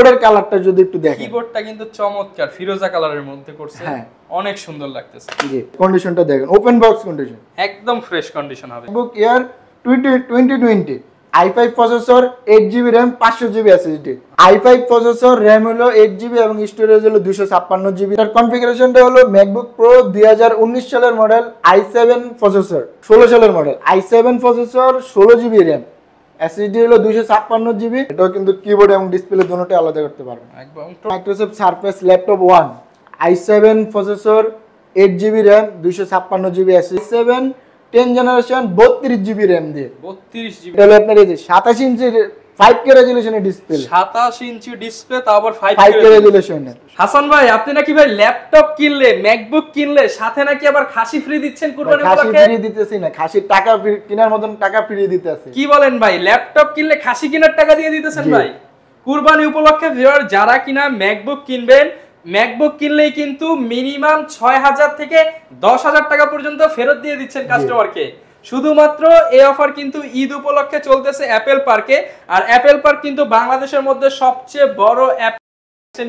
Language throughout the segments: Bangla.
কিবোর্ডের কালারটা যদি একটু দেখেন, কিবোর্ডটা কিন্তু চমৎকার ফিরোজা কালারের মধ্যে করছে, হ্যাঁ অনেক সুন্দর লাগতেছে। জি, কন্ডিশনটা দেখেন, ওপেন বক্স কন্ডিশন, একদম ফ্রেশ কন্ডিশন হবে। MacBook Air 2020 i5 processor, 8GB RAM, 500GB SSD। i5 processor, RAM হলো 8GB এবং স্টোরেজ হলো 256GB। তার কনফিগারেশনটা হলো MacBook Pro 2019 সালের মডেল, i7 প্রসেসর, 16 সালের model, i7 processor, 16GB RAM, SSD হলো 256GB। এটাও কিন্তু কিবোর্ড এবং ডিসপ্লে দুটোই আলাদা করতে পারবেন একদম। Microsoft Surface Laptop 1, i7 processor, 8GB RAM, 256GB SSD, i7 10 generation, 32GB RAM দিয়ে, 32GB। এটা হলো আপনার এই যে 27 ইঞ্চি 5K রেজোলিউশনের ডিসপ্লে, 27 ইঞ্চি ডিসপ্লে, তাও আবার 5K রেজোলিউশনের। হাসান ভাই, আপনি নাকি ভাই ল্যাপটপ কিনলে, ম্যাকবুক কিনলে সাথে নাকি আবার খাসি ফ্রি দিচ্ছেন কুরবানি খাসি উপলক্ষে? ফ্রি দিতেছি না, খাসির টাকা কেনার মতন টাকা ফ্রি দিতেছি। কি বলেন ভাই, ল্যাপটপ কিনলে খাসি কেনার টাকা দিয়ে দিতেছেন ভাই কুরবানি উপলক্ষে? ভিউয়ার, যারা কিনা ম্যাকবুক কিনবেন, ম্যাকবুক কিনলেই কিন্তু মিনিমাম 6000 থেকে 10000 টাকা পর্যন্ত ফেরত দিয়ে দিচ্ছেন কাস্টমারকে। শুধুমাত্র এই অফার কিন্তু ঈদ উপলক্ষে চলতেছে অ্যাপেল পার্কে। আর অ্যাপেল পার্ক কিন্তু বাংলাদেশের মধ্যে সবচেয়ে বড় অ্যাপ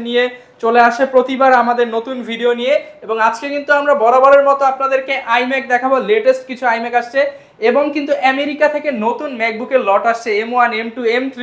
নিয়ে চলে আসে প্রতিবার আমাদের নতুন ভিডিও নিয়ে। এবং আজকে কিন্তু আমরা বরাবরের মতো আপনাদেরকে iMac দেখাবো, লেটেস্ট কিছু iMac আসছে এবং কিন্তু আমেরিকা থেকে নতুন ম্যাকবুকের লট আসছে, M1, M2, M3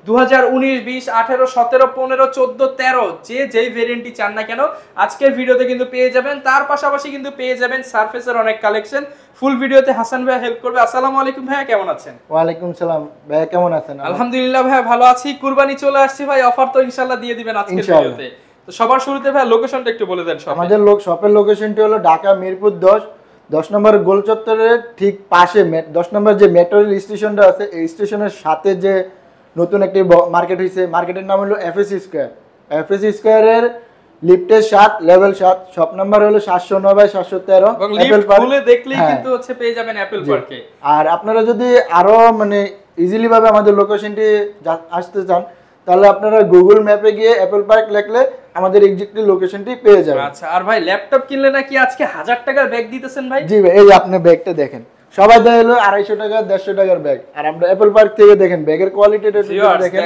2019, 20, 18, 17, 15, 14, 13, যেই ভেরিয়েন্টই চান না কেন আজকের ভিডিওতে কিন্তু পেয়ে যাবেন। তার পাশাপাশি কিন্তু পেয়ে যাবেন সারফেসের অনেক কালেকশন। ফুল ভিডিওতে হাসান ভাই হেল্প করবে। আসসালামু আলাইকুম ভাইয়া, কেমন আছেন? ওয়ালাইকুম সালাম ভাইয়া, কেমন আছেন? আলহামদুলিল্লাহ ভাইয়া, ভালো আছি। কুরবানি চলে আসছে ভাই, অফার তো ইনশাআল্লাহ দিয়ে দিবেন আজকের ভিডিওতে। তো সবার শুরুতে ভাই লোকেশনটা একটু বলে দেন। আমাদের শপের লোকেশনটি হলো ঢাকা মিরপুর 10 নম্বর গোল চত্বরের ঠিক পাশে 10 নম্বর যে মেট্রো রেল স্টেশনটা আছে, এই স্টেশনের সাথে যে নতুন একটি মার্কেট হয়েছে, মার্কেটের নাম হলো এফএসি স্কয়ার। এফএসি স্কয়ারের লিফটের 7, লেভেল 7, শপ নাম্বার হলো 709/713। এবং লিফট খুলে দেখলেই কিন্তু হচ্ছে পেয়ে যাবেন অ্যাপেল পার্কে। আর আপনারা যদি আরো মানে ইজিলি ভাবে আমাদের লোকেশনটি আসতে চান, তাহলে আপনারা গুগল ম্যাপে গিয়ে অ্যাপেল পার্ক লিখলে আমাদের এক্সাক্টলি লোকেশনটি পেয়ে যাবেন। আচ্ছা, আর ভাই ল্যাপটপ কিনলে নাকি আজকে 1000 টাকার ব্যাগ দিতেছেন ভাই? জি ভাই, এই যে আপনি ব্যাগটা দেখেন, সবাই দেয় হলো 250 টাকা 150 টাকার ব্যাগ, আর আমরা অ্যাপল পার্ক থেকে দেখেন ব্যাগের কোয়ালিটিটা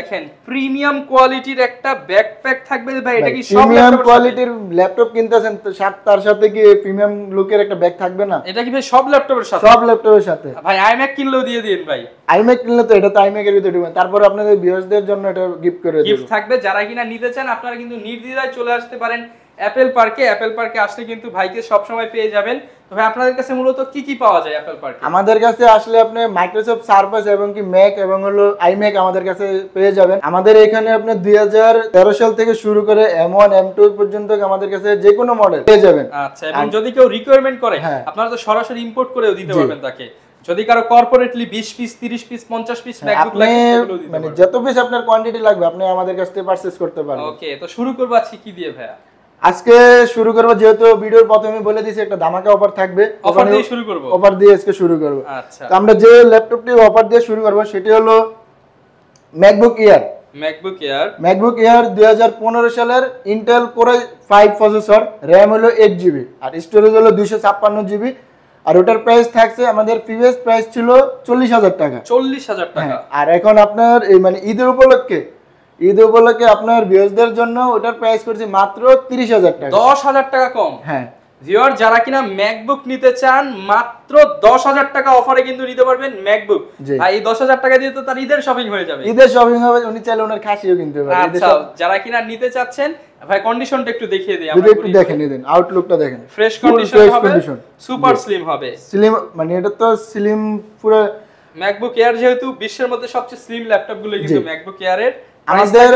দেখেন, প্রিমিয়াম কোয়ালিটির একটা ব্যাকপ্যাক থাকবে ভাই। এটা কি সব প্রিমিয়াম কোয়ালিটির ল্যাপটপ কিনতেছেন তো তার সাথে কি প্রিমিয়াম লুকের একটা ব্যাগ থাকবে না? এটা কি ভাই সব ল্যাপটপের সাথে? সব ল্যাপটপের সাথে। ভাই iMac কিনলেও দিয়ে দিন ভাই। iMac কিনলে তো এটা তো iMac এর ভিতরে দিবেন, তারপর আপনাদের ভিউয়ারদের জন্য এটা গিফট করে দেব, গিফট থাকবে। যারা কিনা নিতে চান আপনারা কিন্তু নির্দ্বিধায় চলে আসতে পারেন অ্যাপেল পার্কে। অ্যাপেল পার্কে আসলে কিন্তু ভাইকে সব সময় পেয়ে যাবেন। তো ভাই আপনাদের কাছে মূলত কি কি পাওয়া যায় অ্যাপেল পার্কে? আমাদের কাছে আসলে আপনি মাইক্রোসফট সারফেস এবং কি ম্যাক এবং হলো iMac আমাদের কাছে পেয়ে যাবেন। আমাদের এখানে আপনি 2013 সাল থেকে শুরু করে M1, M2 পর্যন্ত আমাদের কাছে যে কোনো মডেল পেয়ে যাবেন। আচ্ছা, এবং যদি কেউ রিকোয়ারমেন্ট করে আপনারা তো সরাসরি ইম্পোর্ট করেও দিতে পারবেন তাকে। যদি কারো corporately 20 piece, 30 piece, 50 piece MacBook লাগে সেগুলো দিতে পারবেন। মানে যত পিস আপনার কোয়ান্টিটি লাগবে আপনি আমাদের কাছ থেকে পারচেজ করতে পারবেন। ওকে, তো শুরু করব আজকে কি দিয়ে ভাইয়া? আজকে শুরু করব, যেহেতু ভিডিওর প্রথমে বলে দিয়েছি একটা ধামাকা অফার থাকবে, অফার দিয়ে শুরু করব। অফার দিয়ে আজকে শুরু করব। আচ্ছা, তো আমরা যে ল্যাপটপটি অফার দিয়ে শুরু করব সেটি হলো MacBook Air। MacBook Air 2015 সালের Intel Core i5 processor, RAM হলো 8GB আর স্টোরেজ হলো 256GB। আর ওটার প্রাইস থাকছে, আমাদের প্রিভিয়াস প্রাইস ছিল 40,000 টাকা। 40,000 টাকা। আর এখন আপনার এই মানে ঈদের উপলক্ষে আপনার ভিউয়ারদের জন্য ওটার প্রাইস করছি মাত্র 30,000 টাকা। 10,000 টাকা কম। হ্যাঁ ভিউয়ার, যারা কিনা ম্যাকবুক নিতে চান মাত্র 10,000 টাকা অফারে কিন্তু নিতে পারবেন ম্যাকবুক। ভাই এই 10,000 টাকা দিয়ে তো তার ঈদের শপিং হয়ে যাবে। ঈদের শপিং হবে, উনি চাইলে ওনার খাসিও কিনতে পারবে। আচ্ছা, যারা কিনা নিতে চাচ্ছেন ভাই কন্ডিশনটা একটু দেখিয়ে দিই আমরা, একটু দেখে নিন, আউটলুকটা দেখেন। ফ্রেশ কন্ডিশন হবে, সুপার স্লিম হবে। স্লিম মানে এটা তো স্লিম পুরো। ম্যাকবুক এয়ার যেহেতু বিশ্বের মধ্যে সবচেয়ে স্লিম ল্যাপটপ গুলো কিন্তু ম্যাকবুক এয়ার এর। আমাদের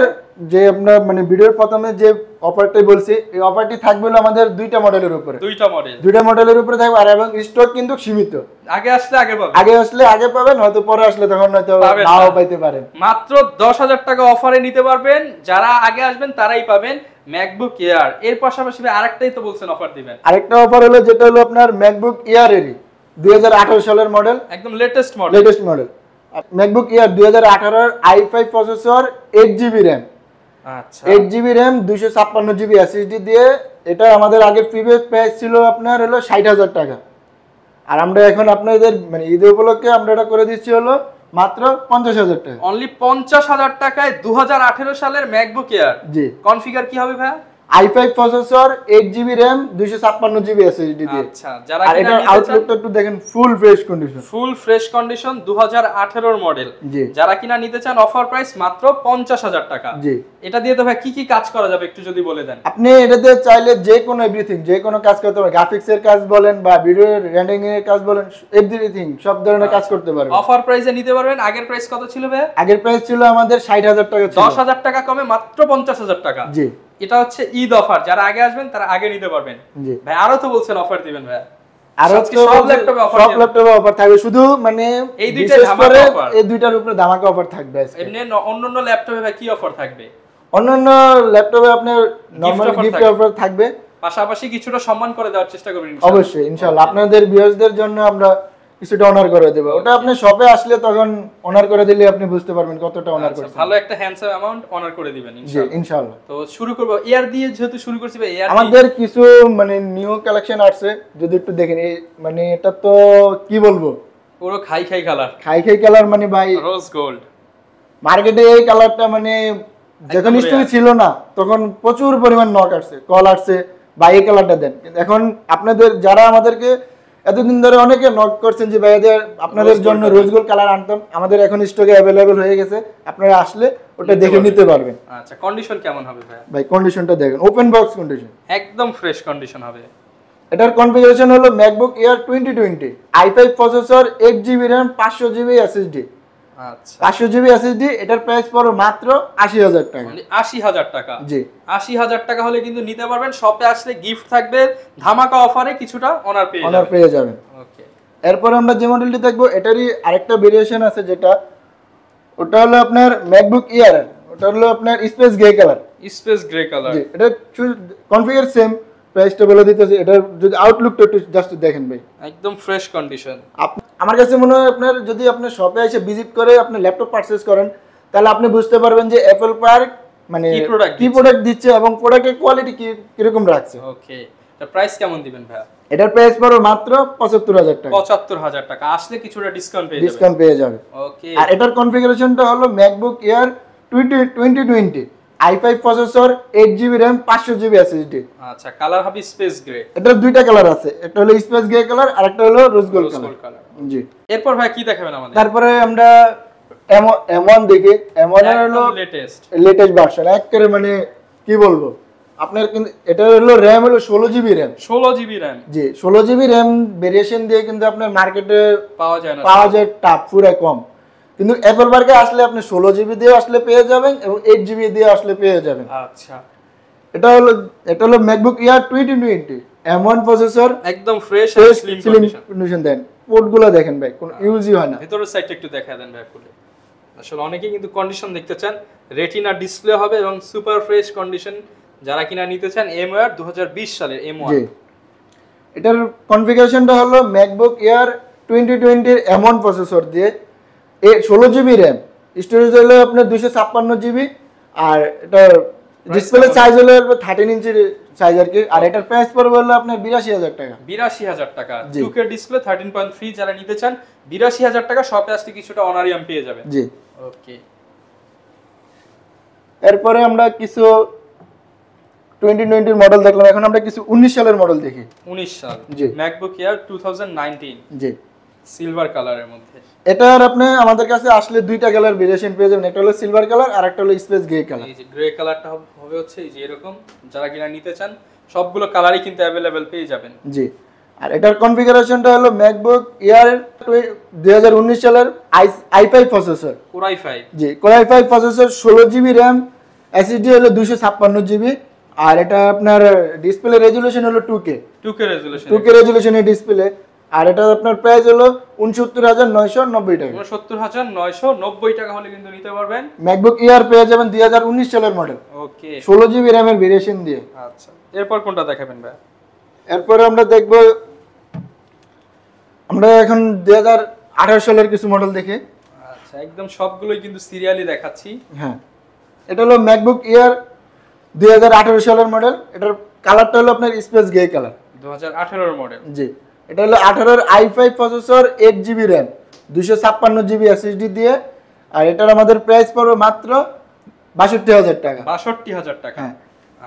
যে আপনার মানে ভিডিওর প্রথমে যে অফারটাই বলছি, এই অফারটি থাকবে হলো আমাদের দুইটা মডেলের উপরে। দুইটা মডেলের উপরে থাকবে, আর এবং স্টক কিন্তু সীমিত। আগে আসলে আগে পাবেন, হয়তো পরে আসলে তখন হয়তো নাও পাইতে পারেন। মাত্র 10,000 টাকা অফারে নিতে পারবেন। যারা আগে আসবেন তারাই পাবেন ম্যাকবুক এয়ার। এর পাশাপাশি আরেকটাই তো বলছেন অফার দিবেন। আরেকটা অফার হলো যেটা হলো আপনার ম্যাকবুক এয়ার এরই 2018 সালের মডেল, একদম লেটেস্ট মডেল MacBook Air 2018 এর i5 প্রসেসর, 8GB RAM। আচ্ছা, 8GB RAM, 256GB SSD দিয়ে। এটা আমাদের আগে প্রিভিয়াস প্রাইস ছিল আপনার হলো 60,000 টাকা। আর আমরা এখন আপনাদের মানে ঈদ উপলক্ষে আমরা এটা করে দিচ্ছি হলো মাত্র 50,000 টাকা। অনলি 50,000 টাকায় 2018 সালের ম্যাকবুক এয়ার। জি। কনফিগার কি হবে ভাই? i5 processor, 8GB RAM, 256GB SSD দিয়ে। আচ্ছা, যারা আর কিনা এটার নিতে চান আউটলুকটা একটু দেখেন, full fresh condition. Full fresh condition 2018 এর মডেল। জি। যারা কিনা নিতে চান অফার প্রাইস মাত্র 50,000 টাকা। জি। এটা দিয়ে তো ভাই কি কি কাজ করা যাবে একটু যদি বলে দেন। আপনি এটাতে চাইলে যে কোনো এভরিথিং, যে কোনো কাজ করতে পারবেন, গ্রাফিক্স এর কাজ বলেন বা ভিডিও রেন্ডারিং এর কাজ বলেন, এভরিথিং সব ধরনের কাজ করতে পারবেন। অফার প্রাইসে নিতে পারবেন। আগের প্রাইস কত ছিল ভাই? আগের প্রাইস ছিল আমাদের 60,000 টাকা ছিল। 10,000 টাকা কমে মাত্র 50,000 টাকা। জি। এটা হচ্ছে ঈদ অফার, যারা আগে আসবেন তারা আগে নিতে পারবেন। জি। ভাই আরো তো বলছেন অফার দিবেন ভাই। আরো সব ল্যাপটপে অফার, সব ল্যাপটপে অফার থাকবে, শুধু মানে এই দুইটা বিশেষ করে ধামাকা অফার। এই দুইটার উপরে ধামাকা অফার থাকবে আজকে। এমনি অন্যান্য ল্যাপটপে ভাই কি অফার থাকবে? অন্যান্য ল্যাপটপে আপনার নরমাল offer গিফট থাকবে। অফার থাকবে, পাশাপাশি কিছুটা সম্মান করে দেওয়ার চেষ্টা করবেন ইনশাআল্লাহ। অবশ্যই ইনশাআল্লাহ আপনাদের ভিউয়ার্সদের জন্য আমরা কিছুটা অনার করে দেব। ওটা আপনি শপে আসলে তখন অনার করে দিলে আপনি বুঝতে পারবেন কতটা অনার আচ্ছা, করছেন। ভালো একটা হ্যান্ডসাম অ্যামাউন্ট অনার করে দিবেন জি ইনশাআল্লাহ। ইনশাআল্লাহ। তো শুরু করব এয়ার দিয়ে, যেহেতু শুরু করছি ভাই এয়ার আমাদের কিছু মানে নিউ কালেকশন আসছে, যদি একটু দেখেন। এই মানে এটা তো কি বলবো, পুরো খাই খাই কালার, খাই খাই কালার, মানে ভাই রোজ গোল্ড। মার্কেটে এই কালারটা মানে যখন একদম স্টকে rare। ছিল না তখন প্রচুর পরিমাণ নক আসছে, কল আসছে, ভাই এই কালারটা দেন। কিন্তু এখন আপনাদের যারা আমাদেরকে এতদিন ধরে অনেকে নক করছেন যে ভাইদের আপনাদের Rose জন্য gold রোজ গোল্ড কালার আনতাম, আমাদের এখন স্টকে অ্যাভেলেবেল হয়ে গেছে, আপনারা আসলে ওটা দেখে নিতে পারবেন। আচ্ছা, কন্ডিশন কেমন হবে ভাই? ভাই কন্ডিশনটা দেখেন, ওপেন বক্স কন্ডিশন, একদম ফ্রেশ কন্ডিশন হবে। এটার কনফিগারেশন হলো MacBook air 2020, i5 processor, 8GB RAM, 500GB SSD। আচ্ছা, 500GB SSD, এটার প্রাইস পড়ো মাত্র 80,000 টাকা। 80,000 টাকা। জি। 80,000 টাকা হলে কিন্তু নিতে পারবেন। শপে আসলে গিফট থাকবে, ধামাকা অফারে কিছুটা অনার পেয়ে অনার যাবেন। পেয়ে যাবেন। ওকে। এরপর আমরা যে মডেলটি দেখবো, এটারই আরেকটা ভেরিয়েশন আছে, যেটা ওটা হলো আপনার ম্যাকবুক এয়ার, ওটা হলো আপনার space grey colour. Space grey colour. জি, এটা কনফিগার সেম, প্রাইসটা বলে দিতেছি। এটার যদি আউটলুকটা একটু জাস্ট দেখেন ভাই, একদম ফ্রেশ কন্ডিশন। আমার কাছে মনে হয় আপনার যদি আপনি শপে এসে ভিজিট করে আপনি ল্যাপটপ পারচেজ করেন, তাহলে আপনি বুঝতে পারবেন যে অ্যাপল পার্ক মানে কি প্রোডাক্ট দিচ্ছে এবং প্রোডাক্টের কোয়ালিটি কিরকম রাখছে। ওকে, এটা প্রাইস কেমন দিবেন ভাই? এটার প্রাইস পড়ো মাত্র 75,000 টাকা। 75,000 টাকা। আসলে কিছুটা ডিসকাউন্ট পেয়ে যাবেন। ডিসকাউন্ট পেয়ে যাবে। ওকে। আর এটার কনফিগারেশনটা হলো MacBook air 2020, i5 processor, 8GB RAM, 500GB SSD। আচ্ছা, কালার হবে স্পেস গ্রে। এটার দুইটা কালার আছে, একটা হলো স্পেস গ্রে কালার আর একটা হলো রোজ গোল্ড কালার। জি। এরপর ভাই কি দেখাবেন আমাদের? তারপরে আমরা M1 দেখি। M1 এর হলো লেটেস্ট ভার্সন, একেবারে মানে কি বলবো আপনার, কিন্তু এটা হলো RAM হলো 16GB RAM। 16GB RAM। জি, 16GB RAM ভেরিয়েশন দিয়ে কিন্তু আপনার মার্কেটে পাওয়া যায় টাফ, পুরো কম। কিন্তু অ্যাপল পার্কে আসলে আপনি 16GB দিয়ে আসলে পেয়ে যাবেন এবং 8GB দিয়ে আসলে পেয়ে যাবেন। আচ্ছা, এটা হলো ম্যাকবুক এয়ার 2020, M1 প্রসেসর, একদম ফ্রেশ স্লিম কন্ডিশন। দেন পোর্টগুলো দেখেন ভাই, কোনো ইউজই হয় না। ভিতরের সাইডটা একটু দেখায় দেন ভাই ফুলে। আসলে অনেকেই কিন্তু কন্ডিশন দেখতে চান, রেটিনা ডিসপ্লে হবে এবং সুপার ফ্রেশ কন্ডিশন। যারা কিনা নিতে চান M1 2020 সালের M1। জি। এটার কনফিগারেশনটা হলো ম্যাকবুক এয়ার 2020 M1 প্রসেসর দিয়ে 16GB RAM, স্টোরেজ হলো আপনার 256GB, আর এটা ডিসপ্লে সাইজ হলো 13 ইঞ্চির সাইজ আর কি। আর এটার প্রাইস পড়বে হলো আপনার 82,000 টাকা। 82,000 টাকা। 2K ডিসপ্লে 13.3 যারা নিতে চান 82,000 টাকা। শপে আসলে কিছুটা অনারিয়াম পেয়ে যাবেন। জি। ওকে। এরপরে আমরা কিছু 2020 মডেল দেখলাম, এখন আমরা কিছু 19 সালের মডেল দেখি। 19 সাল। জি। MacBook Air 2019। জি। সিলভার কালারের মধ্যে। এটার আপনি আমাদের কাছে আসলে দুইটা কালার ভেরিয়েশন পেয়ে যাবেন, একটা হলো সিলভার কালার আর একটা হলো স্পেস গ্রে কালার। এই যে গ্রে কালারটা হবে হচ্ছে এই যে এরকম, যারা কিনা নিতে চান সবগুলো কালারই কিন্তু अवेलेबल পেয়ে যাবেন। জি। আর এটার কনফিগারেশনটা হলো ম্যাকবুক এয়ার 2019 সালের i5 প্রসেসর, Core i5। জি, Core i5 processor, 16GB RAM, SSD হলো 256GB। আর এটা আপনার ডিসপ্লে রেজোলিউশন হলো 2K রেজোলিউশনের ডিসপ্লে। আর এটা আপনার প্রাইস হলো 69,990 টাকা। 69,990 টাকা হলে কিন্তু নিতে পারবেন। ম্যাকবুক এয়ার পেয়ে যাবেন 2019 সালের মডেল। ওকে। 16GB RAM এর ভেরিয়েশন দিয়ে। আচ্ছা, এরপর কোনটা দেখাবেন ভাই? এরপরে আমরা দেখব, আমরা এখন 2018 সালের কিছু মডেল দেখি। আচ্ছা, একদম সবগুলোই কিন্তু সিরিয়ালি দেখাচ্ছি। হ্যাঁ, এটা হলো ম্যাকবুক এয়ার 2018 সালের মডেল। এটার কালারটা হলো আপনার স্পেস গ্রে কালার। 2018 এর মডেল। জি। এটা হলো 18 i5 processor, 8GB RAM, 256 GB SSD দিয়ে। আর এটার আমাদের প্রাইস পড়বে মাত্র ৬২,০০০ টাকা। ৬২,০০০ টাকা। হ্যাঁ।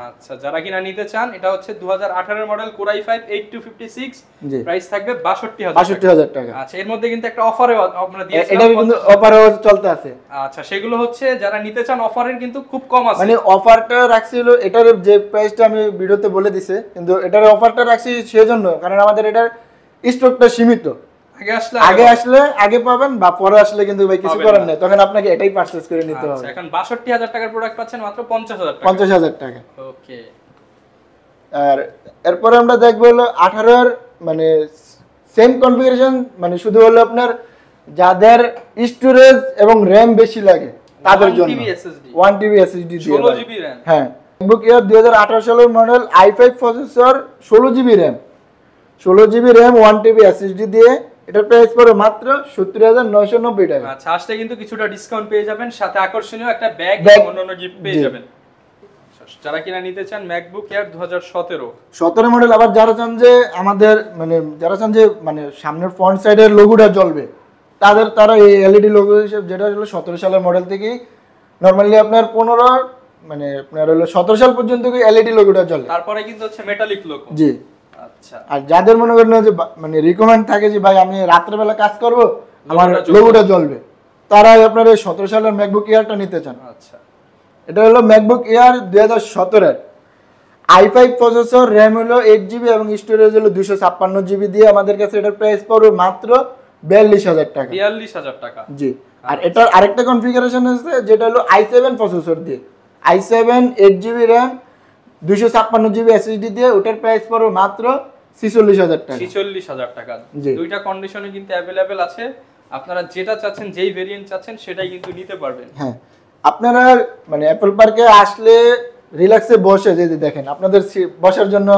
আচ্ছা, যারা কিনা নিতে চান, এটা হচ্ছে 2018 এর মডেল Core i5 8256, জি। প্রাইস থাকবে ৬২,০০০ ৬২,০০০ টাকা। আচ্ছা, এর মধ্যে কিন্তু একটা অফারে আমরা দিয়েছিলাম, এটা কিন্তু অফারও চলতে আছে। আচ্ছা, সেগুলো হচ্ছে যারা নিতে চান অফারের কিন্তু খুব কম আছে, মানে অফারটা রাখছিল, এটার যে প্রাইসটা আমি ভিডিওতে বলে দিছি, কিন্তু এটার অফারটা রাখছি সেজন্য কারণ আমাদের এটার স্টকটা সীমিত। আগে আসলে আগে পাবেন, বা পরে আসলে কিন্তু ভাই কিছু করার নেই, তখন আপনাকে এটাই পারচেজ করে নিতে হবে। এখন ৬২,০০০ টাকার প্রোডাক্ট পাচ্ছেন মাত্র ৫০,০০০ টাকা। ৫০,০০০ টাকা। ওকে। আর এরপরে আমরা দেখবো হলো 18 এর মানে সেম কনফিগারেশন, মানে শুধু হলো আপনার যাদের স্টোরেজ এবং র‍্যাম বেশি লাগে তাদের জন্য 1 TB SSD দিয়ে 16 GB RAM। হ্যাঁ, MacBook Air 2018 সালের model i5 processor, 16 GB RAM, 16 GB RAM 1 TB SSD দিয়ে। এটার প্রাইস পড়ে মাত্র ৭০,৯৯০ টাকা। আচ্ছা, আসলে কিন্তু কিছুটা ডিসকাউন্ট পেয়ে যাবেন, সাথে আকর্ষণীয় একটা ব্যাগ এবং অন্যান্য গিফট পেয়ে যাবেন। যারা কিনা নিতে চান MacBook Air 2017 মডেল, আবার যারা চান যে আমাদের মানে সামনের ফ্রন্ট সাইডের লোগোটা জ্বলবে, তারা এই এলইডি লোগো হিসেবে, যেটা হলো 17 সালের মডেল থেকেই নরমালি আপনার 15 মানে আপনার হলো 17 সাল পর্যন্ত এলইডি লোগোটা জ্বলে, তারপরে কিন্তু হচ্ছে মেটালিক লোগো। জি। আচ্ছা, আর যাদের মনে করেন যে মানে রিকমেন্ড থাকে যে ভাই আমি রাতের বেলা কাজ করব, আমার লোগোটা জ্বলবে, তারাই আপনার এই 17 সালের MacBook Airটা নিতে চান। আচ্ছা, এটা হলো MacBook Air 2017 এর i5 প্রসেসর, RAM হলো 8GB এবং স্টোরেজ হলো 256GB দিয়ে। আমাদের কাছে এটার প্রাইস পড়বে মাত্র ৪২,০০০ টাকা। ৪২,০০০ টাকা, জি। আর এটার আরেকটা কনফিগারেশন আছে যেটা হলো i7 প্রসেসর দিয়ে, i7 8GB RAM 256GB SSD দিয়ে। ওটার প্রাইস পড়বে মাত্র ৪৬,০০০ টাকা। ৪৬,০০০ টাকা। দুইটা কন্ডিশনে কিন্তু अवेलेबल আছে, আপনারা যেটা চাচ্ছেন, যেই ভেরিয়েন্ট চাচ্ছেন সেটাই কিন্তু নিতে পারবেন। হ্যাঁ, আপনারা মানে অ্যাপল পার্কে আসলে রিল্যাক্সে বসে যদি দেখেন, আপনাদের বসার জন্য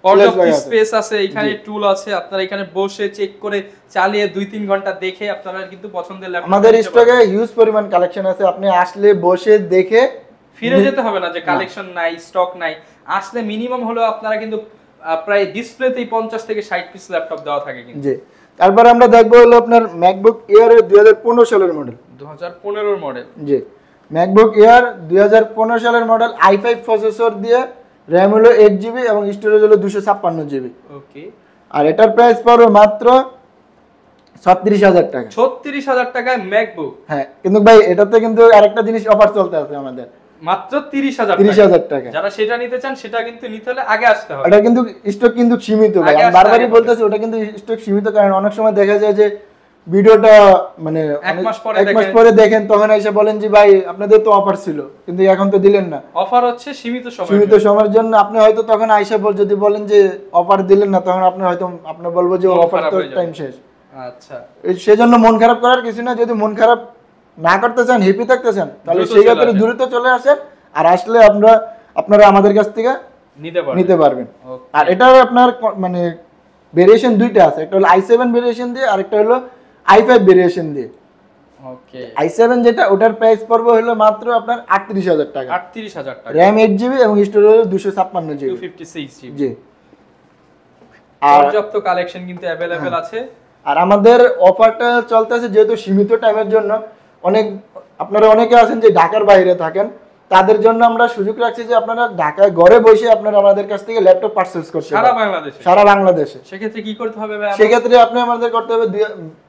পর্যাপ্ত স্পেস আছে, এখানে টুল আছে, আপনারা এখানে বসে চেক করে চালিয়ে 2-3 ঘন্টা দেখে আপনারা কিন্তু পছন্দের ল্যাপটপ, আমাদের স্টকে হিউজ পরিমাণ কালেকশন আছে, আপনি আসলে বসে দেখে ফিরে যেতে হবে না যে কালেকশন নাই, স্টক নাই। আসলে মিনিমাম হলো আপনারা কিন্তু প্রায় ডিসপ্লেতেই 50 থেকে 60 পিস ল্যাপটপ দেওয়া থাকে কিন্তু। জি। তারপর আমরা দেখবো হলো আপনার MacBook Air 2015 সালের মডেল। 2015 এর মডেল, জি। MacBook Air 2015 সালের মডেল, i5 প্রসেসর দিয়ে, RAM হলো 8GB এবং স্টোরেজ হলো 256GB। ওকে। আর এটার প্রাইস পড়বে মাত্র ৩৬,০০০ টাকা। ৩৬,০০০ টাকায় ম্যাকবুক। হ্যাঁ, কিন্তু ভাই এটাতে কিন্তু আরেকটা জিনিস অফার চলতে আছে আমাদের, মাত্র ৩০,০০০ টাকা। যারা সেটা নিতে চান সেটা কিন্তু নিতে হলে আগে আসতে হবে। এটা কিন্তু স্টক কিন্তু সীমিত ভাই, আমি বারবারই বলতেছি ওটা কিন্তু স্টক সীমিত, কারণ অনেক সময় দেখা যায় যে ভিডিওটা মানে এক মাস পরে দেখেন, তখন এসে বলেন যে ভাই আপনাদের তো অফার ছিল কিন্তু এখন তো দিলেন না। অফার হচ্ছে সীমিত সময়ের জন্য। আপনি হয়তো তখন আইসা যদি বলেন যে অফার দিলেন না, তখন আপনি হয়তো আপনি বলবো যে অফার তো টাইম শেষ। আচ্ছা, সেজন্য মন খারাপ করার কিছু না, যদি মন খারাপ না করতে চান, হ্যাপি থাকতে চান, তাহলে সেই ক্ষেত্রে দ্রুত চলে আসেন, আর আসলে আপনারা আমাদের কাছ থেকে নিতে পারবেন। আর এটার আপনার মানে ভেরিয়েশন দুইটা আছে, একটা হলো i7 ভেরিয়েশন দিয়ে, আর একটা হলো i5 ভেরিয়েশন দিয়ে। ওকে। i7 যেটা, ওটার প্রাইস পড়বে হলো মাত্র আপনার ৩৮,০০০ টাকা। ৩৮,০০০ টাকা। RAM 8GB এবং স্টোরেজ 256GB। 256GB। জি। আর পর্যাপ্ত কালেকশন কিন্তু अवेलेबल আছে। আর আমাদের অফারটা চলতেছে যেহেতু সীমিত টাইমের জন্য, আপনারা অনেকে আছেন যে ঢাকার বাইরে থাকেন, তাদের জন্য আমরা সুযোগ রাখছি যে আপনারা ঢাকায় ঘরে বসে আপনারা আমাদের কাছ থেকে ল্যাপটপ পারচেজ করতে পারবেন সারা বাংলাদেশে। সেক্ষেত্রে কি করতে হবে ভাই? সেক্ষেত্রে আপনি আমাদের করতে হবে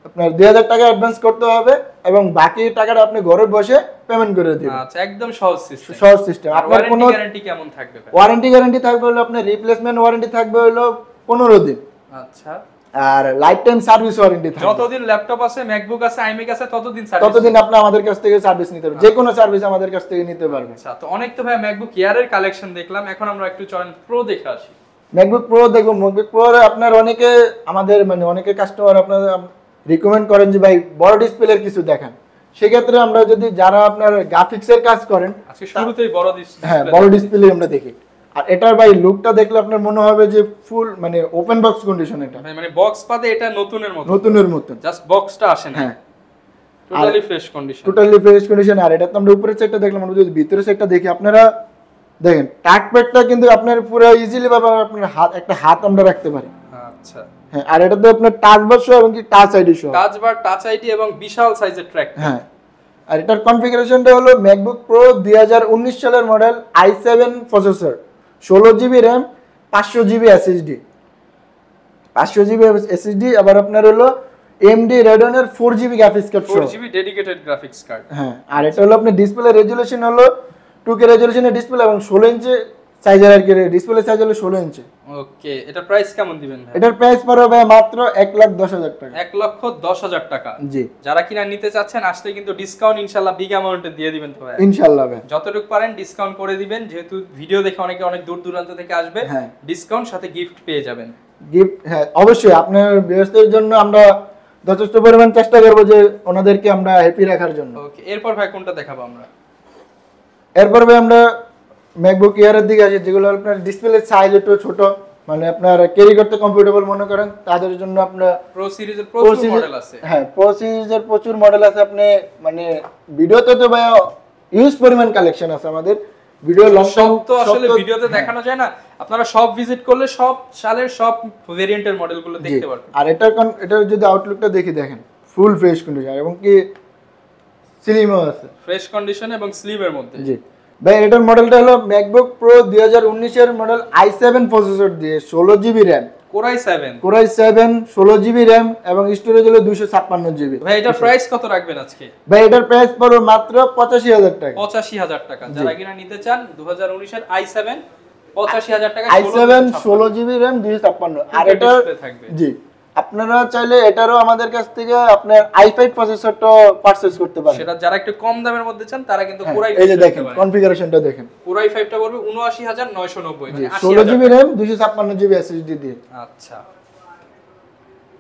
আপনার ২০০০ টাকা অ্যাডভান্স করতে হবে এবং বাকি টাকাটা আপনি ঘরে বসে পেমেন্ট করে দিবেন। আচ্ছা, একদম সহজ সিস্টেম। আপনার কোনো গ্যারান্টি কেমন থাকবে ভাই? ওয়ারেন্টি থাকবে হলো আপনার রিপ্লেসমেন্ট ওয়ারেন্টি থাকবে হলো 15 দিন। আচ্ছা। আর লাইফ টাইম সার্ভিস ওয়ারেন্টি থাকবে। যতদিন ল্যাপটপ আছে, ম্যাকবুক আছে, আইম্যাক আছে, ততদিন আপনি আমাদের কাছ থেকে সার্ভিস নিতে পারবেন, যে কোনো সার্ভিস আমাদের কাছ থেকে নিতে পারবেন। আচ্ছা, তো অনেক তো ভাই ম্যাকবুক এয়ার এর কালেকশন দেখলাম, এখন আমরা একটু চলেন প্রো দেখে আসি। ম্যাকবুক প্রো দেখবো। ম্যাকবুক প্রো আপনার অনেকে কাস্টমার আপনার রিকমেন্ড করেন যে ভাই বড় ডিসপ্লের কিছু দেখান। সেক্ষেত্রে আমরা যদি যারা আপনার গ্রাফিক্সের কাজ করেন, আজকে শুরুতেই বড় ডিসপ্লে আমরা দেখি। আর এটার ভাই লুকটা দেখলে আপনার মনে হবে যে ফুল মানে ওপেন বক্স কন্ডিশন, এটা মানে বক্স পাতে এটা নতুনের মতো জাস্ট বক্সটা আসে না। হ্যাঁ, টোটালি ফ্রেশ কন্ডিশন। আর এটা তো আমরা উপরের সাইডটা দেখলাম, আমরা যদি ভিতরের সাইডটা দেখি, আপনারা দেখেন ট্র্যাকপ্যাডটা কিন্তু আপনার পুরো ইজিলি ভাবে আপনার একটা হাত আমরা রাখতে পারি। আচ্ছা, হ্যাঁ, আর এটা তো আপনার টাচ বার সহ এবং কি টাচ আইডি সহ। টাচ বার, টাচ আইডি এবং বিশাল সাইজের ট্র্যাক। হ্যাঁ, আর এটার কনফিগারেশনটা হলো ম্যাকবুক প্রো 2019 সালের model, i7 processor, 16GB RAM, 500GB SSD, 500GB SSD. আবার আপনার হলো AMD Radeon 4GB graphics card, 4GB dedicated graphics card. হ্যাঁ, আর এটা হলো আপনার ডিসপ্লে রেজুলেশন হলো 2K রেজুলেশনের ডিসপ্লে এবং 16 ইঞ্চি সাইজের আর কি, ডিসপ্লে সাইজ হলো 16 ইঞ্চি। ওকে, এটা প্রাইস কেমন দিবেন ভাই? এটার প্রাইস পড়বে মাত্র 1,10,000 টাকা। 1,10,000 টাকা। জি, যারা কিনা নিতে চাচ্ছেন আসলে কিন্তু ডিসকাউন্ট ইনশাআল্লাহ বিগ অ্যামাউন্টে দিয়ে দিবেন তো ভাই? ইনশাআল্লাহ ভাই, যতটুকু পারেন ডিসকাউন্ট করে দিবেন, যেহেতু ভিডিও দেখে অনেকে অনেক দূর দূরান্ত থেকে আসবে। হ্যাঁ, ডিসকাউন্ট সাথে গিফট পেয়ে যাবেন। গিফট, হ্যাঁ অবশ্যই আপনার ব্যবসার জন্য আমরা যথেষ্ট পরিমাণ চেষ্টা করব যে ওনাদেরকে আমরা হ্যাপি রাখার জন্য। ওকে, এরপর ভাই কোনটা দেখাবো আমরা? এরপর ভাই আমরা ম্যাকবুক এয়ারের দিকে আসি, যেগুলো আপনার ডিসপ্লে সাইজ একটু ছোট, মানে আপনার ক্যারি করতে কমফোর্টেবল মনে করেন, তাদের জন্য আপনার প্রো সিরিজের প্রচুর মডেল আছে। হ্যাঁ, প্রো সিরিজের প্রচুর মডেল আছে। আপনি মানে ভিডিওতে তো ভাই ইউজ পরিমাণ কালেকশন আছে আমাদের, ভিডিও লং সব তো আসলে ভিডিওতে দেখানো যায় না, আপনারা সব ভিজিট করলে সব সালের সব ভেরিয়েন্টের মডেলগুলো দেখতে পারবেন। আর এটার যদি আউটলুকটা দেখি, দেখেন ফুল ফ্রেশ কন্ডিশন এবং কি স্লিমও আছে, ফ্রেশ কন্ডিশন এবং স্লিমের মধ্যে। জি ভাই, এটার মডেলটা হলো ম্যাকবুক প্রো 2019 এর মডেল, i7 প্রসেসর দিয়ে, 16GB RAM, core i 7, 16GB RAM এবং স্টোরেজ হলো 256GB। ভাই এটা প্রাইস কত রাখবেন আজকে? ভাই এটার প্রাইস পড়বে মাত্র 85,000 টাকা। 85,000 টাকা। যারা কিনা নিতে চান 2019 এর i7 85,000 টাকা, i7 16GB র্যাম 256। আর এটা থাকবে। জি, আপনারা চাইলে এটারও আমাদের কাছ থেকে আপনার i5 প্রসেসরটা পারচেজ করতে পারেন। সেটা যারা একটু কম দামের মধ্যে চান তারা কিন্তু কোরাই, এই যে দেখেন কনফিগারেশনটা দেখেন, কোরাই 5টা পড়বে 79,990, মানে 16GB র্যাম 256GB এসএসডি দিয়ে। আচ্ছা,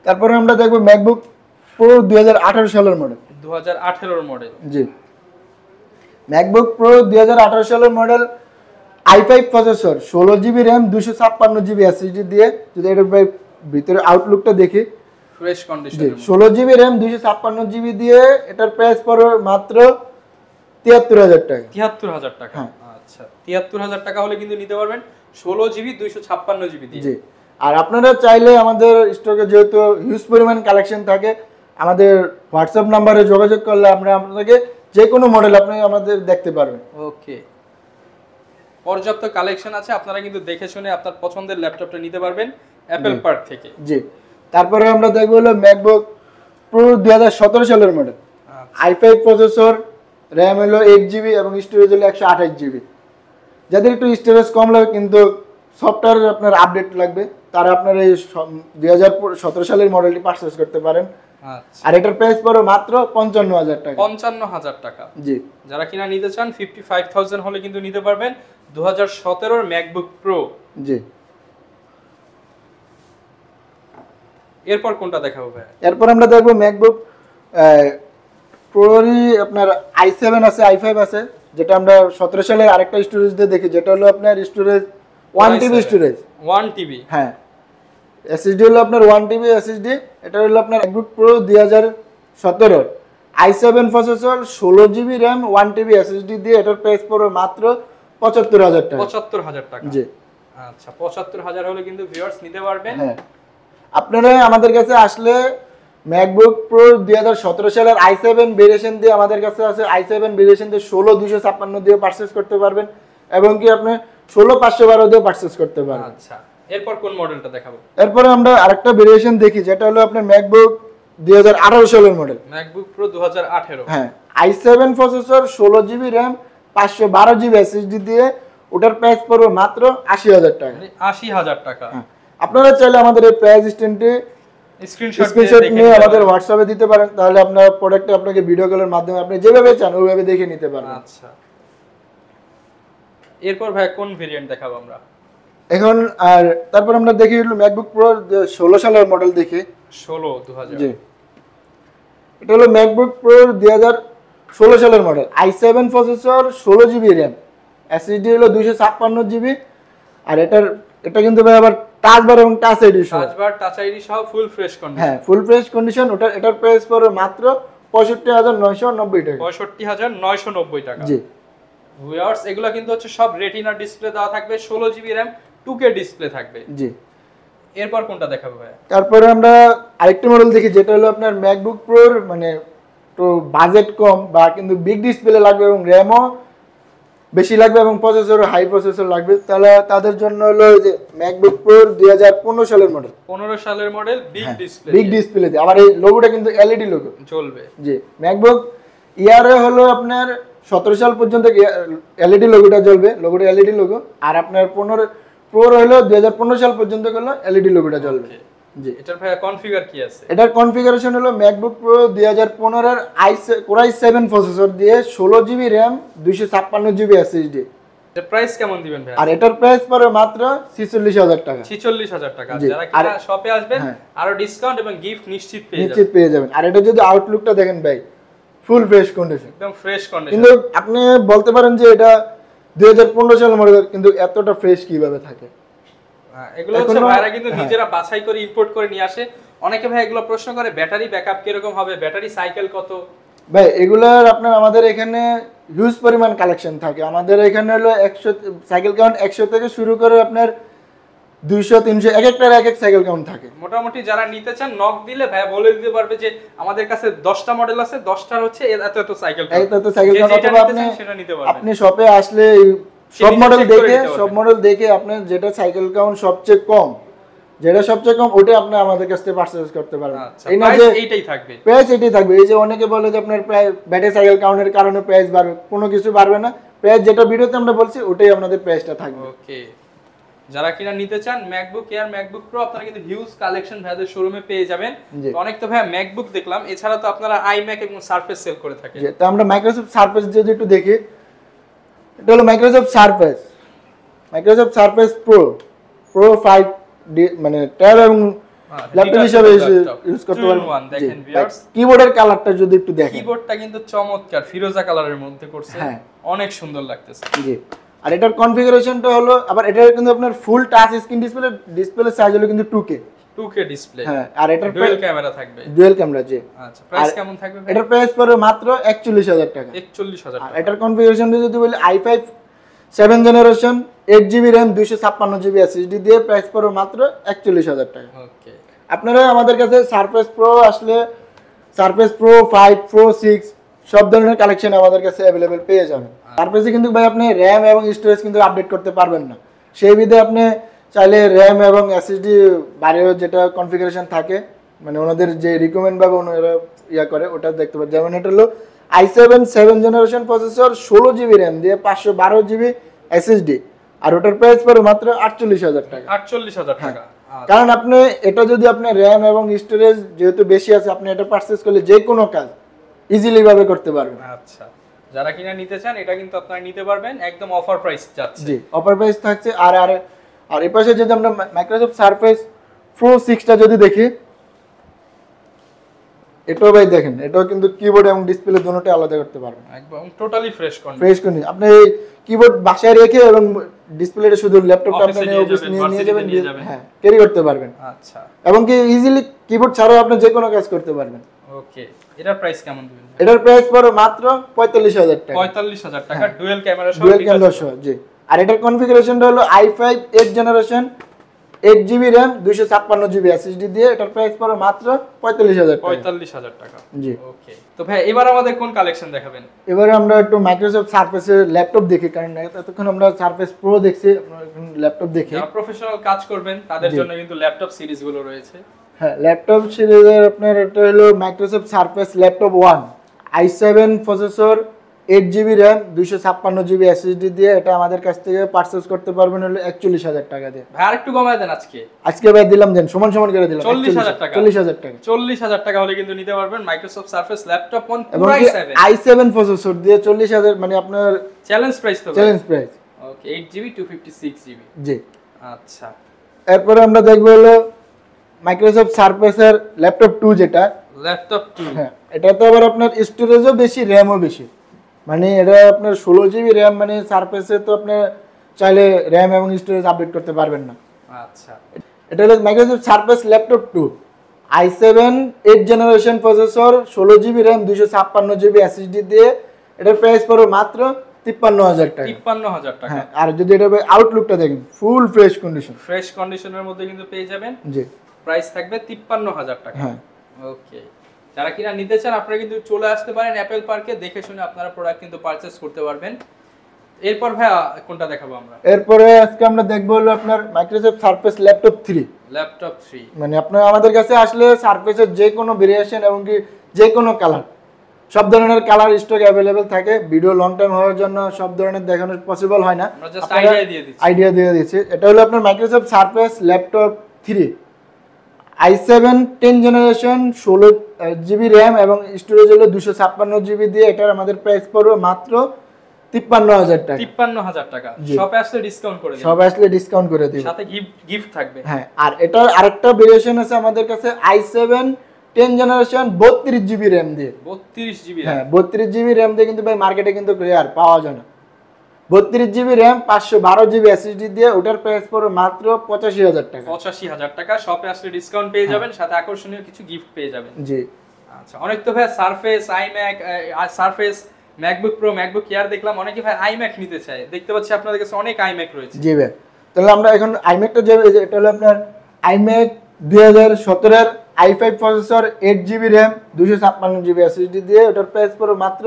তারপরে আমরা দেখব ম্যাকবুক প্রো 2018 সালের মডেল, 2018 এর মডেল। জি, ম্যাকবুক প্রো 2018 সালের model, i5 processor, 16GB RAM 256GB SSD দিয়ে। যদি এটার ভিতরে আউটলুকটা দেখি, ফ্রেশ জি, কন্ডিশনের 16GB র্যাম 256GB দিয়ে এটার প্রাইস পড়বে মাত্র 73,000 টাকা। 73,000 টাকা। আচ্ছা, 73,000 টাকা হলে কিন্তু নিতে পারবেন 16GB 256GB দিয়ে। জি, আর আপনারা চাইলে আমাদের স্টকে যেহেতু হিউজ পরিমাণ কালেকশন থাকে, আমাদের হোয়াটসঅ্যাপ নাম্বারে যোগাযোগ করলে আমরা আপনাদেরকে যে কোনো মডেল আপনি আমাদের দেখতে পারবেন। ওকে, পর্যাপ্ত কালেকশন আছে, আপনারা কিন্তু দেখে শুনে আপনার পছন্দের ল্যাপটপটা নিতে পারবেন অ্যাপল পার্ক থেকে। জি, তারপরে আমরা দেখবো হলো ম্যাকবুক প্রো 2017 সালের মডেল, i5 প্রসেসর, র্যাম হলো 8GB এবং স্টোরেজ হলো 128GB। যাদের একটু স্টোরেজ কম লাগে কিন্তু সফটওয়্যার আপনার আপডেট লাগবে, তারা আপনার এই 2017 সালের মডেলটি পারচেজ করতে পারেন। আচ্ছা, আর এটার প্রাইস পড়বে মাত্র 55,000 টাকা। 55,000 টাকা। জি, যারা কিনা নিতে চান 55,000 হলে কিন্তু নিতে পারবেন 2017 এর ম্যাকবুক প্রো। জি, এরপর কোনটা দেখাবো ভাই? এরপর আমরা দেখবো ম্যাকবুক প্রোরই আপনার i7 আছে, i5 আছে, যেটা আমরা 17 সালে আরেকটা স্টোরেজ দিয়ে দেখি, যেটা হলো আপনার স্টোরেজ 1TB স্টোরেজ, 1TB। হ্যাঁ, এসএসডি হলো আপনার 1TB এসএসডি। এটা হলো আপনার MacBook pro 2017 i7 processor, 16GB RAM, 1TB SSD দিয়ে। এটার প্রাইস পড়বে মাত্র 75,000 টাকা। 75,000 টাকা। জি, আচ্ছা, 75,000 হলে কিন্তু ভিউয়ার্স নিতে পারবেন। হ্যাঁ, আপনারা আমাদের কাছে আসলে ম্যাকবুক প্রো 2017 সালের i7 ভেরিয়েশন দিয়ে আমাদের কাছে আছে, i7 ভেরিয়েশন দিয়ে 16,256 দিয়ে পারচেজ করতে পারবেন এবং কি আপনি 16,512 দিয়ে পারচেজ করতে পারবেন। আচ্ছা, এরপর কোন মডেলটা দেখাবো? এরপর আমরা আরেকটা ভেরিয়েশন দেখি, যেটা হলো আপনার ম্যাকবুক 2018 সালের মডেল, ম্যাকবুক প্রো 2018। হ্যাঁ, i7 processor, 16GB RAM, 512GB SSD দিয়ে। ওটার প্রাইস পড়বে মাত্র 80,000 টাকা। 80,000 টাকা। হ্যাঁ, আপনারা চাইলে আমাদের এই প্রাইস স্ট্যান্ডে স্ক্রিনশট নিয়ে আমাদের হোয়াটসঅ্যাপে দিতে পারেন, তাহলে আপনার প্রোডাক্টটা আপনাকে ভিডিও কলের মাধ্যমে আপনি যেভাবে চান ওইভাবে দেখে নিতে পারবেন। আচ্ছা, এরপর ভাই কোন ভেরিয়েন্ট দেখাবো আমরা এখন? আর তারপর আমরা দেখি হলো ম্যাকবুক প্রো 16 সালের মডেল দেখি, 2016। জি, এটা হলো ম্যাকবুক প্রো 2016 সালের model, i7 processor, 16GB RAM, SSD হলো 256GB। আর এটা কিন্তু ভাই আবার টাচ বার এবং টাচ আইডি সহ, টাচ বার, টাচ আইডি সহ ফুল ফ্রেশ কন্ডিশন। হ্যাঁ, ফুল ফ্রেশ কন্ডিশন। এটার প্রাইস পড়বে মাত্র 65,990 টাকা। 65,990 টাকা। জি, ভিউয়ার্স এগুলা কিন্তু হচ্ছে সব রেটিনা ডিসপ্লে দেওয়া থাকবে, 16GB র্যাম, 2K ডিসপ্লে থাকবে। জি, এরপর কোনটা দেখাবো ভাই? তারপরে আমরা আরেকটা মডেল দেখি যেটা হলো আপনার ম্যাকবুক প্রোর মানে তো বাজেট কম বা কিন্তু বিগ ডিসপ্লে লাগবে এবং র্যামও বেশি লাগবে এবং প্রসেসর হাই প্রসেসর লাগবে, তাহলে তাদের জন্য হলো যে ম্যাকবুক প্রোর 2015 সালের মডেল। 15 সালের model, big display, big display দিয়ে আবার এই লোগোটা কিন্তু এলইডি লোগো চলবে। জি, ম্যাকবুক ইয়ারে হলো আপনার 17 সাল পর্যন্ত এলইডি লোগোটা জ্বলবে, লোগোটা এলইডি লোগো। আর আপনার 15 প্রোর হলো 2015 সাল পর্যন্ত হলো এলইডি লোগোটা জ্বলবে। জি, এটার ভাই কনফিগার কি আছে? এটার কনফিগারেশন হলো ম্যাকবুক প্রো 2015 এর Core i7 প্রসেসর দিয়ে 16 জিবি র্যাম 256 জিবি এসএসডি। এর প্রাইস কেমন দিবেন ভাই? আর এটার প্রাইস পড়ে মাত্র 46000 টাকা। 46000 টাকা। যারা কিনা শপে আসবেন আরো ডিসকাউন্ট এবং গিফট নিশ্চিত পেয়ে যাবেন। আর এটা যদি আউটলুকটা দেখেন ভাই, ফুল ফ্রেশ কন্ডিশন, একদম ফ্রেশ কন্ডিশন। কিন্তু আপনি বলতে পারেন যে এটা 2015 সালের মডেল, কিন্তু এতটা ফ্রেশ কিভাবে থাকে? এগুলো হচ্ছে ভাইরা কিন্তু নিজেরা বাছাই করে ইম্পোর্ট করে নিয়ে আসে। অনেকে ভাই এগুলো প্রশ্ন করে ব্যাটারি ব্যাকআপ কিরকম হবে, ব্যাটারি সাইকেল কত? ভাই এগুলার আপনার আমাদের এখানে হিউজ পরিমাণ কালেকশন থাকে। আমাদের এখানে হলো 100 সাইকেল কাউন্ট 100 থেকে শুরু করে আপনার 200 300 এক একটার এক এক সাইকেল কাউন্ট থাকে। মোটামুটি যারা নিতে চান নক দিলে ভাই বলে দিতে পারবে যে আমাদের কাছে 10টা মডেল আছে, 10টার হচ্ছে এত এত সাইকেল কাউন্ট। এত সাইকেল কাউন্ট অথবা আপনি শপে আসলে সব মডেল দেখে আপনি যেটা সাইকেল কাউন্ট সবচেয়ে কম ওটা আপনি আমাদের কাছ থেকে পারচেজ করতে পারবেন। এই না যে এইটাই থাকবে, প্রাইস এটাই থাকবে। এই যে অনেকে বলে যে আপনার প্রায় ব্যাটারি সাইকেল কাউন্টের কারণে প্রাইস বাড়বে, কোনো কিছু বাড়বে না। প্রাইস যেটা ভিডিওতে আমরা বলছি ওটাই আপনাদের প্রাইসটা থাকবে। ওকে, যারা কিনা নিতে চান ম্যাকবুক এয়ার, ম্যাকবুক প্রো, আপনারা কিন্তু হিউজ কালেকশন ভাইদের শোরুমে পেয়ে যাবেন। অনেক তো ভাই ম্যাকবুক দেখলাম, এছাড়া তো আপনারা আইম্যাক এবং সারফেস সেল করে থাকেন। তো আমরা মাইক্রোসফট সারফেস যদি একটু দেখি, এটা হলো মাইক্রোসফট সারফেস প্রো 5 মানে ট্যাব এবং ল্যাপটপ হিসেবে ইউজ করতে পারবেন। দেখেন ভিউয়ার্স, কিবোর্ডের কালারটা যদি একটু দেখেন, কিবোর্ডটা কিন্তু চমৎকার ফিরোজা কালারের মধ্যে করছে, অনেক সুন্দর লাগতেছে। জি, আর এটার কনফিগারেশনটা হলো আবার এটার কিন্তু আপনার ফুল টাচ স্ক্রিন ডিসপ্লে সাইজ হলো কিন্তু 2K ডিসপ্লে। হ্যাঁ, আর এটার ডুয়াল ক্যামেরা থাকবে। ডুয়াল ক্যামেরা, জি। আচ্ছা, প্রাইস কেমন থাকবে? এটার প্রাইস পড়বে মাত্র 41000 টাকা। 41000 টাকা। আর এটার কনফিগারেশনটা যদি বলি i5 7 generation 8GB RAM 256GB SSD দিয়ে প্রাইস পড়বে মাত্র 41000 টাকা। ওকে, আপনারা আমাদের কাছে সারফেস প্রো আসলে সারফেস প্রো 5 প্রো 6 সব ধরনের কালেকশন আমাদের কাছে अवेलेबल পেয়ে যাবেন। সারফেসে কিন্তু ভাই আপনি RAM এবং স্টোরেজ কিন্তু আপডেট করতে পারবেন না, সেই বিধে আপনি চাইলে RAM এবং SSD বাইরেও যেটা কনফিগারেশন থাকে মানে ওনাদের যে রিকমেন্ড বা ওনারা করে ওটা দেখতে পারেন। যেমন এটা হলো i7 7 generation processor 16GB RAM দিয়ে 512GB SSD, আর ওটার প্রাইস পড়ে মাত্র 48000 টাকা। 48000 টাকা। কারণ আপনি এটা যদি আপনি RAM এবং স্টোরেজ যেহেতু বেশি আছে, আপনি এটা পারচেজ করলে যে কোনো কাজ ইজিলি ভাবে করতে পারবেন। আচ্ছা, যারা কিনা নিতে চান এটা কিন্তু আপনারা নিতে পারবেন, একদম অফার প্রাইস যাচ্ছে। জি, অফার প্রাইস থাকছে। আর এই পাশে যদি আমরা মাইক্রোসফট সারফেস প্রো 6টা যদি দেখি, এটাও ভাই দেখেন, এটাও কিন্তু কিবোর্ড এবং ডিসপ্লে দুটোই আলাদা করতে পারবেন, একদম টোটালি ফ্রেশ কন্ডিশন। আপনি কিবোর্ড বাসায় রেখে এবং ডিসপ্লেটা শুধু ল্যাপটপটা আপনি নিয়ে যাবেন, হ্যাঁ, ক্যারি করতে পারবেন। আচ্ছা, এবং কি ইজিলি কিবোর্ড ছাড়াও আপনি যে কোনো কাজ করতে পারবেন। ওকে, এটার প্রাইস কেমন দিবেন? এটার প্রাইস পড়ে মাত্র 45000 টাকা। 45000 টাকা, ডুয়াল ক্যামেরা সহ। জি, আর এটার কনফিগারেশনটা হলো i5 8 generation 8GB RAM 256GB SSD দিয়ে এটার প্রাইস পড়ে মাত্র 45000 টাকা। 45000 টাকা। জি, ওকে। তো ভাই এবার আমাদের কোন কালেকশন দেখাবেন? এবারে আমরা একটু মাইক্রোসফট সারফেসের ল্যাপটপ দেখি, কারণ এতক্ষণ আমরা সারফেস প্রো দেখছি, আমরা এখন ল্যাপটপ দেখি। যারা প্রফেশনাল কাজ করবেন তাদের জন্য কিন্তু ল্যাপটপ সিরিজ গুলো রয়েছে। হ্যাঁ, ল্যাপটপ সিরিজের আপনার এটা হলো Microsoft surface laptop 1 i7 processor 8GB RAM 256GB SSD দিয়ে এটা আমাদের কাছ থেকে পারচেজ করতে পারবেন হলো 41000 টাকা দিয়ে। ভাই আরেকটু কমায় দেন আজকে ভাই দিলাম, দেন সমান করে দিলাম 40000 টাকা। 40000 টাকা। 40000 টাকা হলে কিন্তু নিতে পারবেন মাইক্রোসফট সারফেস ল্যাপটপ 1 এবং i7 প্রসেসর দিয়ে 40000 মানে আপনার চ্যালেঞ্জ প্রাইস তো। Challenge price. Okay, 8GB 256GB। জি, আচ্ছা। এরপর আমরা দেখব হলো মাইক্রোসফট সারফেসের ল্যাপটপ 2 যেটা ল্যাপটপ 2। হ্যাঁ, এটাতে আবার আপনার স্টোরেজও বেশি, র‍্যামও বেশি। মানে এটা আপনার 16GB RAM, মানে সারফেসে তো আপনি চাইলে RAM এবং স্টোরেজ আপডেট করতে পারবেন না। আচ্ছা, এটা হলো Microsoft surface laptop 2 i7 8 generation processor 16GB RAM 256GB SSD দিয়ে এটার প্রাইস পড়বে মাত্র 53,000 টাকা। 53,000 টাকা। হ্যাঁ, আর যদি এটা আউটলুকটা দেখেন ফুল ফ্রেশ কন্ডিশন, ফ্রেশ কন্ডিশনের মধ্যে কিন্তু পেয়ে যাবেন। জি, প্রাইস থাকবে 53,000 টাকা। হ্যাঁ, ওকে, যারা কিনা নিতে চান আপনারা কিন্তু চলে আসতে পারেন অ্যাপেল পার্কে, দেখে শুনে আপনারা প্রোডাক্ট কিন্তু পারচেজ করতে পারবেন। এরপর ভাইয়া কোনটা দেখাবো আমরা? এরপরে আজকে আমরা দেখবো হলো আপনার মাইক্রোসফট সারফেস ল্যাপটপ 3। ল্যাপটপ 3 মানে আপনার আমাদের কাছে আসলে সারফেসের যে কোনো ভেরিয়েশন এবং কি যে কোনো কালার, সব ধরনের কালার স্টক অ্যাভেলেবেল থাকে। ভিডিও লং টাইম হওয়ার জন্য সব ধরনের দেখানো পসিবল হয় না, আমরা জাস্ট আইডিয়া দিয়ে দিচ্ছি। আইডিয়া দিয়ে দিচ্ছি। এটা হলো আপনার Microsoft surface laptop 3 i7 10 generation, 16 GB RAM এবং স্টোরেজ হলো 256 জিবি দিয়ে। এটার আমাদের প্রাইস পড়বে মাত্র 53,000 টাকা। 53,000 টাকা। শপে আসলে ডিসকাউন্ট করে দিবেন, সব আসলে ডিসকাউন্ট করে দিব, সাথে গিফট থাকবে। হ্যাঁ, আর এটার আরেকটা ভেরিয়েশন আছে আমাদের কাছে i7 10 জেনারেশন 32 জিবি র্যাম দিয়ে। 32 জিবি, হ্যাঁ, 32 জিবি র্যাম দিয়ে কিন্তু ভাই মার্কেটে কিন্তু রেয়ার পাওয়া যায় না। 32 জিবি র্যাম 512 জিবি এসএসডি দিয়ে, ওটার প্রাইস পড়বে মাত্র 85,000 টাকা। 85,000 টাকা। শপে আসলে ডিসকাউন্ট পেয়ে যাবেন, সাথে আকর্ষণীয় কিছু গিফট পেয়ে যাবেন। জি, আচ্ছা, অনেক তো ভাই surface, iMac, surface, MacBook pro, MacBook air দেখলাম, অনেকে ভাই আইম্যাক নিতে চায়। দেখতে পাচ্ছি আপনাদের কাছে অনেক আইম্যাক রয়েছে। জি ভাই, তাহলে আমরা এখন আইম্যাকটা যে এটা হলো আপনার আইম্যাক 2017 এর i5 processor, 8 GB RAM, 256 GB SSD দিয়ে, ওটার প্রাইস পড়বে মাত্র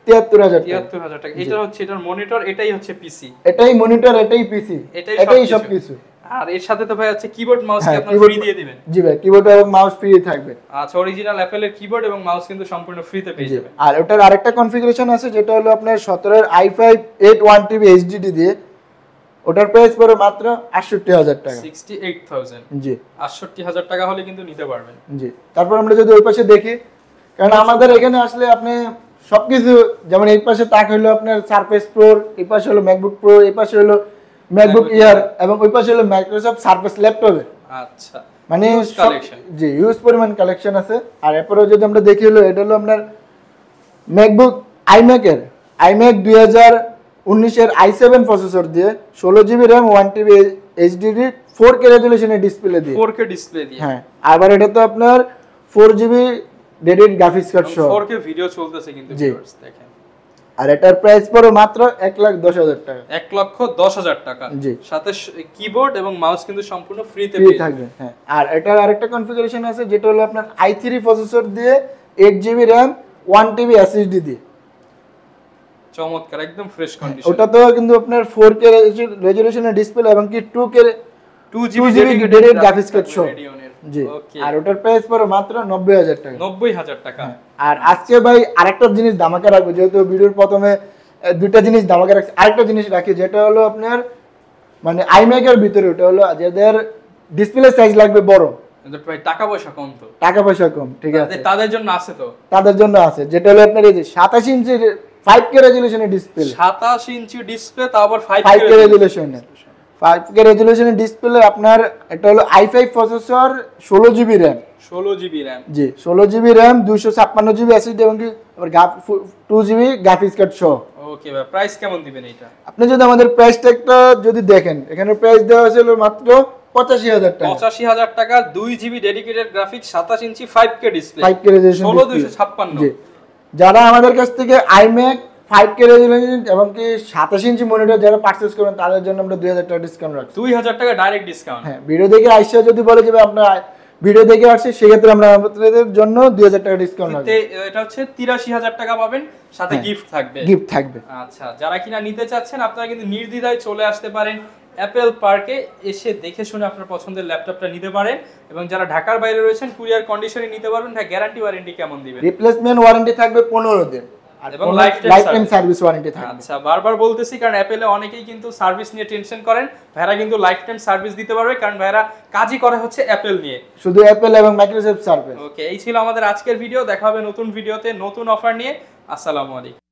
73,000 টাকা। 73,000 টাকা। এটা হচ্ছে এটার মনিটর, এটাই হচ্ছে পিসি, এটাই মনিটর, এটাই পিসি, এটাই সবকিছু। আর এর সাথে তো ভাই আছে কিবোর্ড মাউস কি হ্যাঁ, আপনারা ফ্রি দিয়ে দিবেন? জি ভাই, কিবোর্ড এবং মাউস ফ্রি থাকবে। আচ্ছা, অরিজিনাল অ্যাপেলের কিবোর্ড এবং মাউস কিন্তু সম্পূর্ণ ফ্রিতে পেয়ে যাবেন। আর ওটার আরেকটা কনফিগারেশন আছে যেটা হলো আপনার 17 এর i5 8 1TB এইচডিডি দিয়ে, ওটার প্রাইস পড়বে মাত্র 68,000 টাকা। 68,000। জি, 68,000 টাকা হলে কিন্তু নিতে পারবেন। জি। তারপর আমরা যদি ওই পাশে দেখি, কারণ আমাদের এখানে আসলে আপনি সবকিছু, যেমন এই পাশে তাক হলো আপনার সারফেস প্রো, এই পাশে হলো ম্যাকবুক প্রো, এই পাশে হলো ম্যাকবুক এয়ার এবং ওই পাশে হলো মাইক্রোসফট সারফেস ল্যাপটপে। আচ্ছা, মানে কালেকশন, জি, হিউজ পরিমাণ কালেকশন আছে। আর এরপরে যদি আমরা দেখি হলো এটা হলো আপনার ম্যাকবুক আইম্যাকের iMac 2019 এর i7 প্রসেসর দিয়ে, 16 GB RAM, 1TB HDD, 4K রেজোলিউশনের ডিসপ্লে দিয়ে। 4K ডিসপ্লে দিয়ে, হ্যাঁ, আবার এটা তো আপনার 4 জিবি ডেডিকেটেড গ্রাফিক্স কার্ড সহ 4K ভিডিও চলতেছে কিন্তু ভিউয়ার্স দেখেন। আর এটার প্রাইস পড়ো মাত্র 1,10,000 টাকা। 1,10,000 টাকা। জি, সাথে কিবোর্ড এবং মাউস কিন্তু সম্পূর্ণ ফ্রিতে ফ্রি পেয়ে থাকবে। হ্যাঁ, আর এটার আরেকটা কনফিগারেশন আছে যেটা হলো আপনার i3 প্রসেসর দিয়ে, 8 জিবি র্যাম, 1TB এসএসডি দিয়ে। চমৎকার, একদম ফ্রেশ কন্ডিশন। ওটা তো কিন্তু আপনার 4K রেজোলিউশনের ডিসপ্লে এবং কি 2K 2 GB dedicated graphics card সহ। জি, ওকে। আর ওটার প্রাইস পড়ো মাত্র 90,000 টাকা। 90,000 টাকা। আর আজকে ভাই আরেকটা জিনিস ধামাকা রাখবো, যেহেতু ভিডিওর প্রথমে দুইটা জিনিস ধামাকা রাখছি, আরেকটা জিনিস রাখি যেটা হলো আপনার মানে আইম্যাকের ভিতরে, ওটা হলো যাদের ডিসপ্লে সাইজ লাগবে বড়, কিন্তু ভাই টাকা পয়সা কম, তো টাকা পয়সা কম, ঠিক আছে, তাদের জন্য আছে, তো তাদের জন্য আছে যেটা হলো আপনার এই যে 27 ইঞ্চির 5K রেজোলিউশনের ডিসপ্লে। 27 ইঞ্চি ডিসপ্লে, তাও আবার 5K রেজোলিউশনের, 5K রেজোলিউশনের ডিসপ্লে। আপনার এটা হলো i5 processor, 16 GB RAM, 16 GB RAM, জি, 16 জিবি র্যাম, 256 জিবি এসএসডি এবং কি 2 জিবি গ্রাফিক্স কার্ড সহ। ওকে ভাই, প্রাইস কেমন দিবেন এটা? আপনি যদি আমাদের প্রাইস ট্যাগটা যদি দেখেন, এখানে প্রাইস দেওয়া হয়েছে মাত্র 85,000 টাকা। 85,000 টাকা, 2 জিবি ডেডিকেটেড গ্রাফিক্স, 27 ইঞ্চি 5K ডিসপ্লে, 5K রেজোলিউশন 16,256। জি, যারা আমাদের কাছ থেকে iMac 5K রেজোলিউশন এবং কি 27 ইঞ্চি মনিটর যারা পারচেজ করেন তাদের জন্য আমরা 2,000 টাকা ডিসকাউন্ট রাখছি। 2,000 টাকা ডাইরেক্ট ডিসকাউন্ট। হ্যাঁ, ভিডিও দেখে আইসা যদি বলে যে আপনারা ভিডিও দেখে আসছে, সেক্ষেত্রে আমরা আপনাদের জন্য 2,000 টাকা ডিসকাউন্ট রাখছি। এটা হচ্ছে 83,000 টাকা পাবেন, সাথে গিফট থাকবে। গিফট থাকবে। আচ্ছা, যারা কিনা নিতে চাচ্ছেন আপনারা কিন্তু নির্দ্বিধায় চলে আসতে পারেন অ্যাপেল পার্কে, এসে দেখে শুনে আপনার পছন্দের ল্যাপটপটা নিতে পারেন। এবং যারা ঢাকার বাইরে রয়েছেন কুরিয়ার কন্ডিশনে নিতে পারবেন। ভাই গ্যারান্টি ওয়ারেন্টি কেমন দিবেন? রিপ্লেসমেন্ট ওয়ারেন্টি থাকবে 15 দিন এবং লাইফটাইম সার্ভিস ওয়ারেন্টি থাকবে। আচ্ছা, বারবার বলতেছি কারণ অ্যাপেলে অনেকেই কিন্তু সার্ভিস নিয়ে টেনশন করেন, ভাইরা কিন্তু লাইফটাইম সার্ভিস দিতে পারবে, কারণ ভাইরা কাজই করে হচ্ছে অ্যাপেল নিয়ে, শুধু অ্যাপেল এবং মাইক্রোসফট সার্ভিস। ওকে, এই ছিল আমাদের আজকের ভিডিও। দেখা হবে নতুন ভিডিওতে নতুন অফার নিয়ে। আসসালামু আলাইকুম।